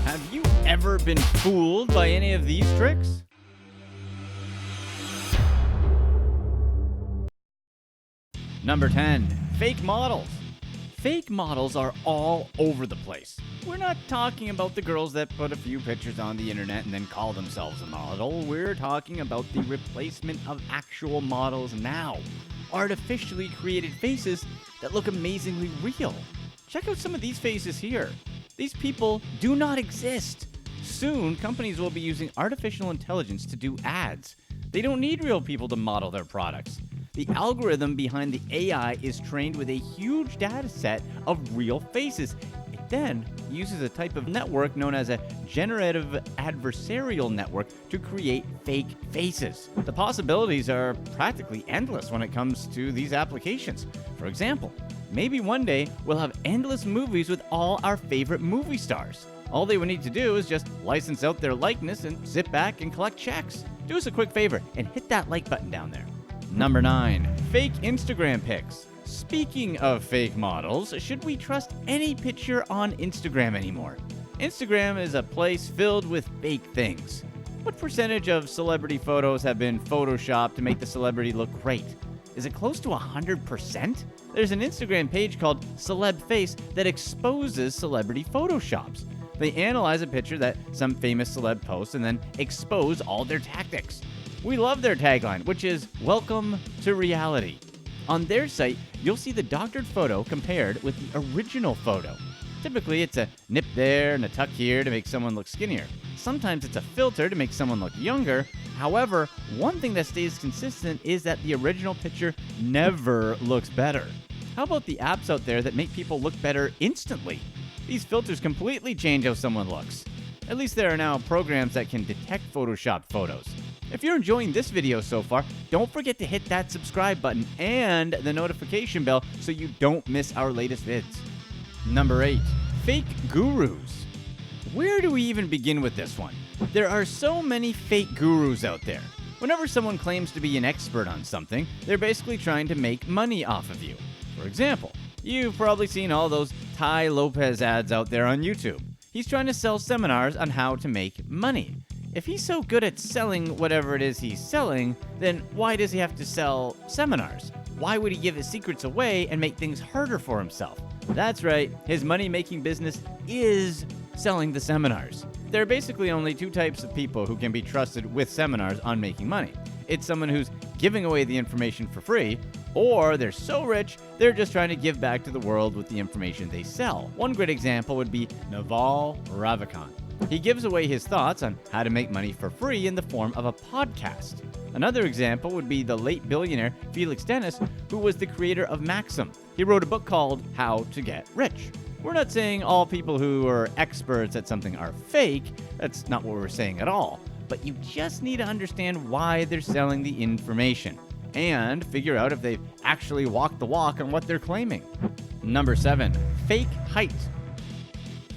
Have you ever been fooled by any of these tricks? Number 10, fake models. Fake models are all over the place. We're not talking about the girls that put a few pictures on the internet and then call themselves a model. We're talking about the replacement of actual models now. Artificially created faces that look amazingly real. Check out some of these faces here. These people do not exist. Soon, companies will be using artificial intelligence to do ads. They don't need real people to model their products. The algorithm behind the AI is trained with a huge data set of real faces. It then uses a type of network known as a generative adversarial network to create fake faces. The possibilities are practically endless when it comes to these applications. For example, maybe one day we'll have endless movies with all our favorite movie stars. All they would need to do is just license out their likeness and sit back and collect checks. Do us a quick favor and hit that like button down there. Number 9, fake Instagram pics. Speaking of fake models, should we trust any picture on Instagram anymore? Instagram is a place filled with fake things. What percentage of celebrity photos have been photoshopped to make the celebrity look great? Is it close to 100%? There's an Instagram page called Celeb Face that exposes celebrity photoshops. They analyze a picture that some famous celeb posts and then expose all their tactics. We love their tagline, which is, "Welcome to reality." On their site, you'll see the doctored photo compared with the original photo. Typically, it's a nip there and a tuck here to make someone look skinnier. Sometimes it's a filter to make someone look younger. However, one thing that stays consistent is that the original picture never looks better. How about the apps out there that make people look better instantly? These filters completely change how someone looks. At least there are now programs that can detect photoshopped photos. If you're enjoying this video so far, don't forget to hit that subscribe button and the notification bell so you don't miss our latest vids. Number 8, fake gurus. Where do we even begin with this one? There are so many fake gurus out there. Whenever someone claims to be an expert on something, they're basically trying to make money off of you. For example, you've probably seen all those Tai Lopez ads out there on YouTube. He's trying to sell seminars on how to make money. If he's so good at selling whatever it is he's selling, then why does he have to sell seminars? Why would he give his secrets away and make things harder for himself? That's right, his money-making business is selling the seminars. There are basically only two types of people who can be trusted with seminars on making money. It's someone who's giving away the information for free, or they're so rich, they're just trying to give back to the world with the information they sell. One great example would be Naval Ravikant. He gives away his thoughts on how to make money for free in the form of a podcast. Another example would be the late billionaire Felix Dennis, who was the creator of Maxim. He wrote a book called How to Get Rich. We're not saying all people who are experts at something are fake. That's not what we're saying at all. But you just need to understand why they're selling the information and figure out if they've actually walked the walk on what they're claiming. Number 7, fake height.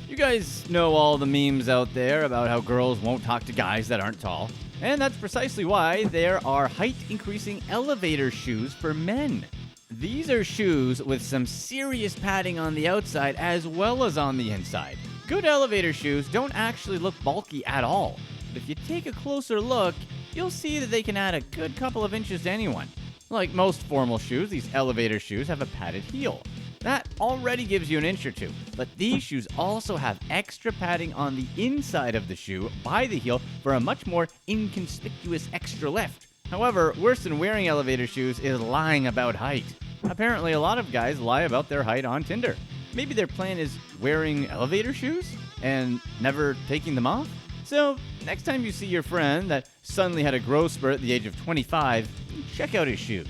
You guys know all the memes out there about how girls won't talk to guys that aren't tall. And that's precisely why there are height-increasing elevator shoes for men. These are shoes with some serious padding on the outside as well as on the inside. Good elevator shoes don't actually look bulky at all. But if you take a closer look, you'll see that they can add a good couple of inches to anyone. Like most formal shoes, these elevator shoes have a padded heel. That already gives you an inch or two, but these shoes also have extra padding on the inside of the shoe by the heel for a much more inconspicuous extra lift. However, worse than wearing elevator shoes is lying about height. Apparently, a lot of guys lie about their height on Tinder. Maybe their plan is wearing elevator shoes and never taking them off? So, next time you see your friend that suddenly had a growth spurt at the age of 25, check out his shoes.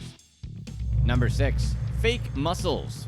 Number 6, fake muscles.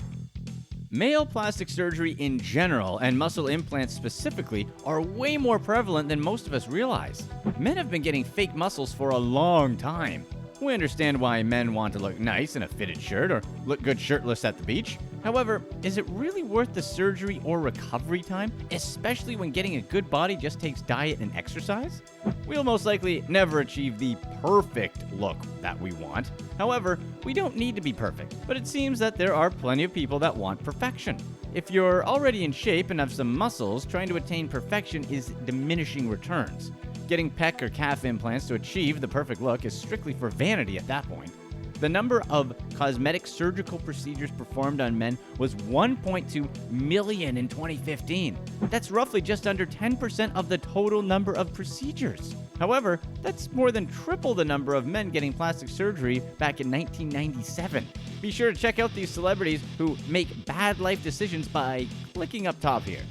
Male plastic surgery in general, and muscle implants specifically, are way more prevalent than most of us realize. Men have been getting fake muscles for a long time. We understand why men want to look nice in a fitted shirt or look good shirtless at the beach. However, is it really worth the surgery or recovery time, especially when getting a good body just takes diet and exercise? We'll most likely never achieve the perfect look that we want. However, we don't need to be perfect, but it seems that there are plenty of people that want perfection. If you're already in shape and have some muscles, trying to attain perfection is diminishing returns. Getting pec or calf implants to achieve the perfect look is strictly for vanity at that point. The number of cosmetic surgical procedures performed on men was 1.2 million in 2015. That's roughly just under 10% of the total number of procedures. However, that's more than triple the number of men getting plastic surgery back in 1997. Be sure to check out these celebrities who make bad life decisions by clicking up top here.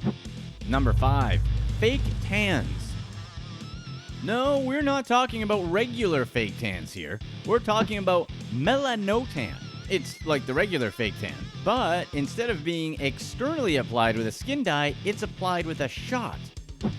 Number 5. Fake tans. No, we're not talking about regular fake tans here. We're talking about melanotan. It's like the regular fake tan, but instead of being externally applied with a skin dye, it's applied with a shot.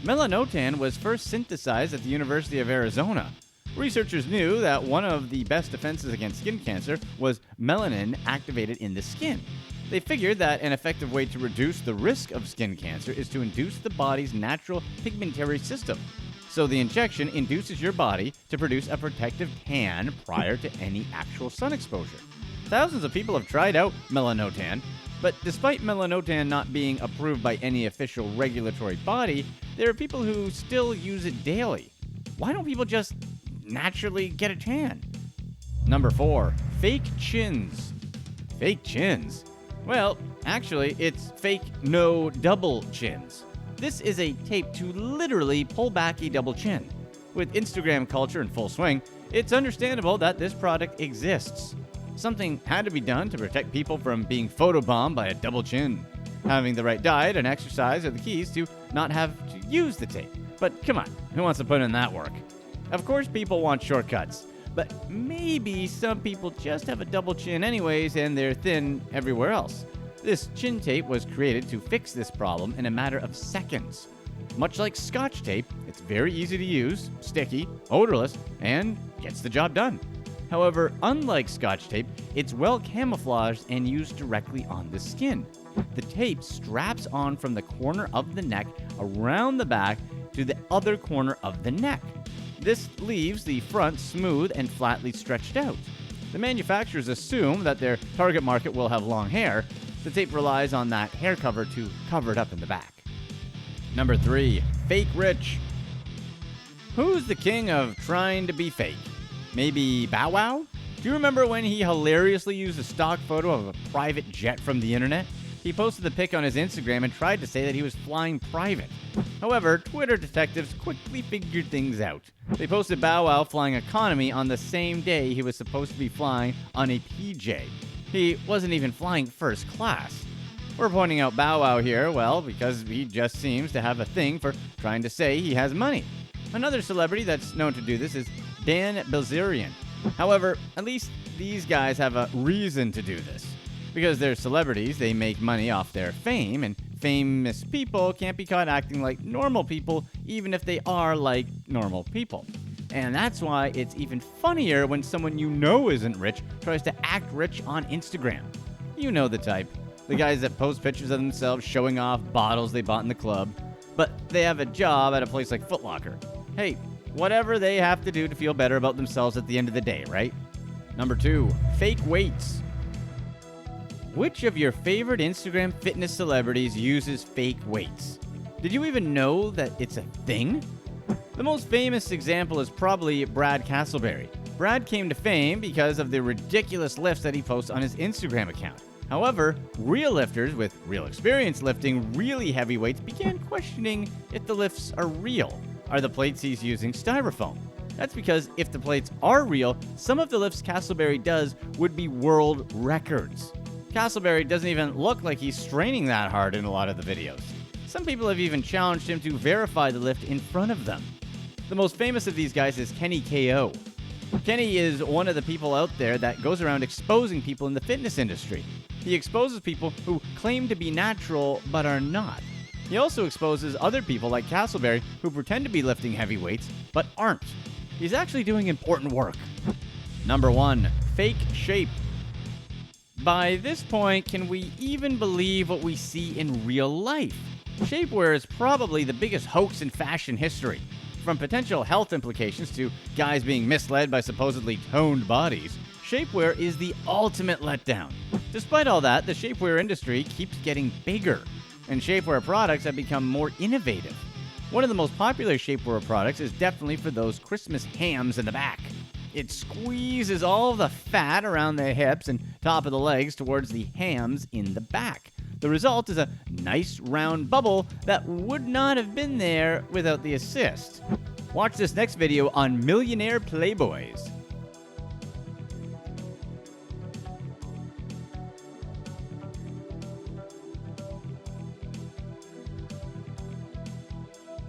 Melanotan was first synthesized at the University of Arizona. Researchers knew that one of the best defenses against skin cancer was melanin activated in the skin. They figured that an effective way to reduce the risk of skin cancer is to induce the body's natural pigmentary system. So the injection induces your body to produce a protective tan prior to any actual sun exposure. Thousands of people have tried out melanotan, but despite melanotan not being approved by any official regulatory body, there are people who still use it daily. Why don't people just naturally get a tan? Number 4. Fake chins. Fake chins? Well, actually, it's fake no double chins. This is a tape to literally pull back a double chin. With Instagram culture in full swing, it's understandable that this product exists. Something had to be done to protect people from being photobombed by a double chin. Having the right diet and exercise are the keys to not have to use the tape. But come on, who wants to put in that work? Of course people want shortcuts, but maybe some people just have a double chin anyways and they're thin everywhere else. This chin tape was created to fix this problem in a matter of seconds. Much like Scotch tape, it's very easy to use, sticky, odorless, and gets the job done. However, unlike Scotch tape, it's well camouflaged and used directly on the skin. The tape straps on from the corner of the neck around the back to the other corner of the neck. This leaves the front smooth and flatly stretched out. The manufacturers assume that their target market will have long hair. The tape relies on that hair cover to cover it up in the back. Number 3. Fake rich. Who's the king of trying to be fake? Maybe Bow Wow? Do you remember when he hilariously used a stock photo of a private jet from the internet? He posted the pic on his Instagram and tried to say that he was flying private. However, Twitter detectives quickly figured things out. They posted Bow Wow flying economy on the same day he was supposed to be flying on a PJ. He wasn't even flying first class. We're pointing out Bow Wow here, well, because he just seems to have a thing for trying to say he has money. Another celebrity that's known to do this is Dan Bilzerian. However, at least these guys have a reason to do this. Because they're celebrities, they make money off their fame, and famous people can't be caught acting like normal people, even if they are like normal people. And that's why it's even funnier when someone you know isn't rich tries to act rich on Instagram. You know the type. The guys that post pictures of themselves showing off bottles they bought in the club, but they have a job at a place like Foot Locker. Hey, whatever they have to do to feel better about themselves at the end of the day, right? Number 2, fake weights. Which of your favorite Instagram fitness celebrities uses fake weights? Did you even know that it's a thing? The most famous example is probably Brad Castleberry. Brad came to fame because of the ridiculous lifts that he posts on his Instagram account. However, real lifters with real experience lifting really heavy weights began questioning if the lifts are real. Are the plates he's using styrofoam? That's because if the plates are real, some of the lifts Castleberry does would be world records. Castleberry doesn't even look like he's straining that hard in a lot of the videos. Some people have even challenged him to verify the lift in front of them. The most famous of these guys is Kenny KO. Kenny is one of the people out there that goes around exposing people in the fitness industry. He exposes people who claim to be natural but are not. He also exposes other people like Castleberry who pretend to be lifting heavy weights but aren't. He's actually doing important work. Number 1, fake shape. By this point, can we even believe what we see in real life? Shapewear is probably the biggest hoax in fashion history. From potential health implications to guys being misled by supposedly toned bodies, shapewear is the ultimate letdown. Despite all that, the shapewear industry keeps getting bigger, and shapewear products have become more innovative. One of the most popular shapewear products is definitely for those Christmas hams in the back. It squeezes all the fat around the hips and top of the legs towards the hams in the back. The result is a nice round bubble that would not have been there without the assist. Watch this next video on millionaire playboys.